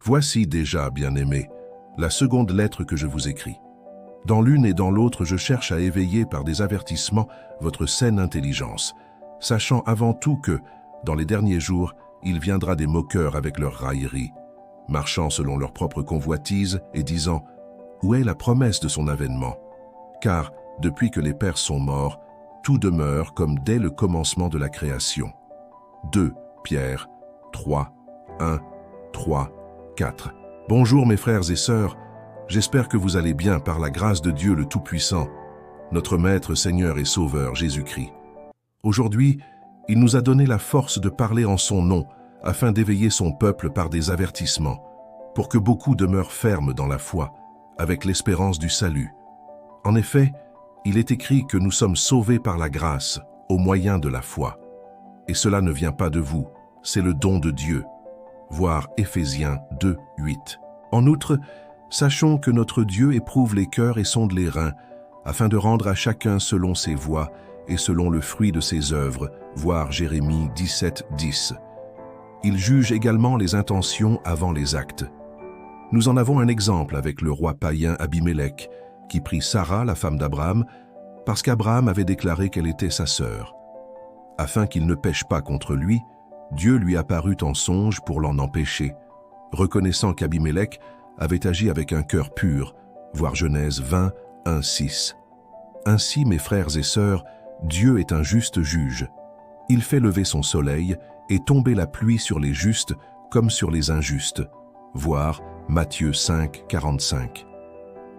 Voici déjà, bien-aimés, la seconde lettre que je vous écris. Dans l'une et dans l'autre, je cherche à éveiller par des avertissements votre saine intelligence, sachant avant tout que, dans les derniers jours, il viendra des moqueurs avec leurs railleries, marchant selon leur propre convoitise et disant « Où est la promesse de son avènement ?» Car, depuis que les pères sont morts, tout demeure comme dès le commencement de la création. 2 Pierre 3, 1, 3, 4. Bonjour mes frères et sœurs, j'espère que vous allez bien par la grâce de Dieu le Tout-Puissant, notre Maître, Seigneur et Sauveur Jésus-Christ. Aujourd'hui, il nous a donné la force de parler en son nom afin d'éveiller son peuple par des avertissements, pour que beaucoup demeurent fermes dans la foi, avec l'espérance du salut. En effet, il est écrit que nous sommes sauvés par la grâce, au moyen de la foi. Et cela ne vient pas de vous, c'est le don de Dieu. Voir Éphésiens 2, 8. En outre, sachons que notre Dieu éprouve les cœurs et sonde les reins, afin de rendre à chacun selon ses voies et selon le fruit de ses œuvres, voir Jérémie 17, 10. Il juge également les intentions avant les actes. Nous en avons un exemple avec le roi païen Abimélec, qui prit Sarah, la femme d'Abraham, parce qu'Abraham avait déclaré qu'elle était sa sœur. Afin qu'il ne pêche pas contre lui, Dieu lui apparut en songe pour l'en empêcher, reconnaissant qu'Abimélec avait agi avec un cœur pur, voir Genèse 20, 1, 6. Ainsi, mes frères et sœurs, Dieu est un juste juge. Il fait lever son soleil et tomber la pluie sur les justes comme sur les injustes. Voir Matthieu 5, 45.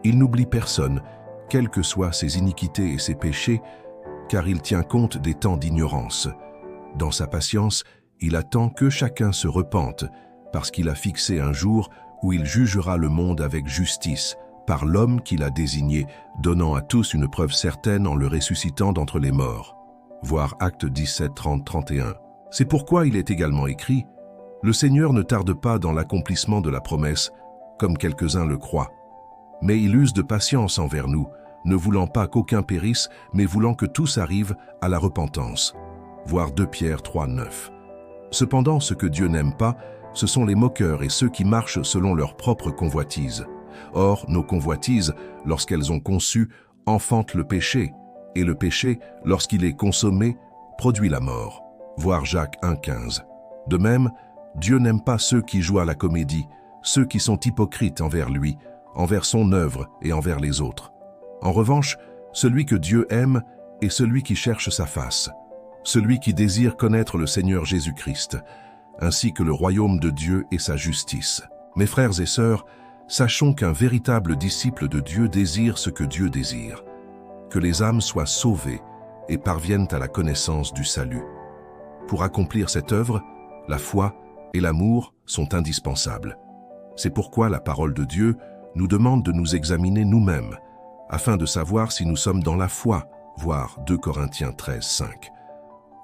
Il n'oublie personne, quelles que soient ses iniquités et ses péchés, car il tient compte des temps d'ignorance. Dans sa patience, il attend que chacun se repente, parce qu'il a fixé un jour où il jugera le monde avec justice, par l'homme qu'il a désigné, donnant à tous une preuve certaine en le ressuscitant d'entre les morts. Voir Actes 17, 30, 31. C'est pourquoi il est également écrit « Le Seigneur ne tarde pas dans l'accomplissement de la promesse, comme quelques-uns le croient. Mais il use de patience envers nous, ne voulant pas qu'aucun périsse, mais voulant que tous arrivent à la repentance. » Voir 2 Pierre 3, 9. Cependant, ce que Dieu n'aime pas, ce sont les moqueurs et ceux qui marchent selon leur propre convoitise. Or, nos convoitises, lorsqu'elles ont conçu, enfantent le péché, et le péché, lorsqu'il est consommé, produit la mort. Voir Jacques 1, 15. De même, Dieu n'aime pas ceux qui jouent à la comédie, ceux qui sont hypocrites envers lui, envers son œuvre et envers les autres. En revanche, celui que Dieu aime est celui qui cherche sa face, celui qui désire connaître le Seigneur Jésus-Christ, ainsi que le royaume de Dieu et sa justice. Mes frères et sœurs, sachons qu'un véritable disciple de Dieu désire ce que Dieu désire, que les âmes soient sauvées et parviennent à la connaissance du salut. Pour accomplir cette œuvre, la foi et l'amour sont indispensables. C'est pourquoi la parole de Dieu nous demande de nous examiner nous-mêmes, afin de savoir si nous sommes dans la foi, voir 2 Corinthiens 13, 5.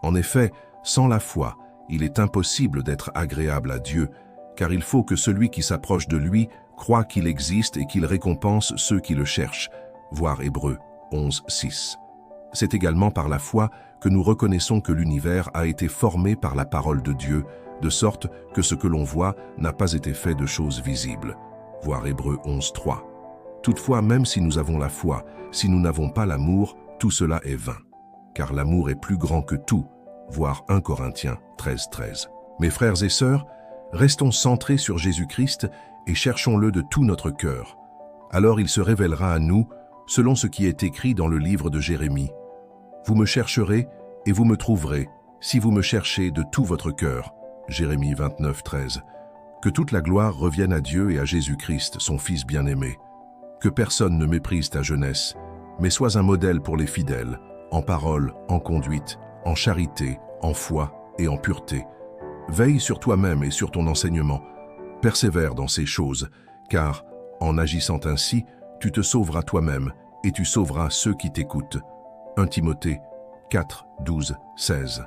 En effet, sans la foi, il est impossible d'être agréable à Dieu, car il faut que celui qui s'approche de lui croit qu'il existe et qu'il récompense ceux qui le cherchent, voir Hébreux 11, 6. C'est également par la foi que nous reconnaissons que l'univers a été formé par la parole de Dieu, de sorte que ce que l'on voit n'a pas été fait de choses visibles, voir Hébreux 11, 3. Toutefois, même si nous avons la foi, si nous n'avons pas l'amour, tout cela est vain, car l'amour est plus grand que tout, voir 1 Corinthiens 13, 13. Mes frères et sœurs, restons centrés sur Jésus-Christ et cherchons-le de tout notre cœur. Alors il se révélera à nous, selon ce qui est écrit dans le livre de Jérémie. Vous me chercherez et vous me trouverez, si vous me cherchez de tout votre cœur. Jérémie 29, 13. Que toute la gloire revienne à Dieu et à Jésus-Christ, son Fils bien-aimé. Que personne ne méprise ta jeunesse, mais sois un modèle pour les fidèles, en parole, en conduite, en charité, en foi et en pureté. Veille sur toi-même et sur ton enseignement. Persévère dans ces choses, car, en agissant ainsi, tu te sauveras toi-même et tu sauveras ceux qui t'écoutent. 1 Timothée 4, 12, 16.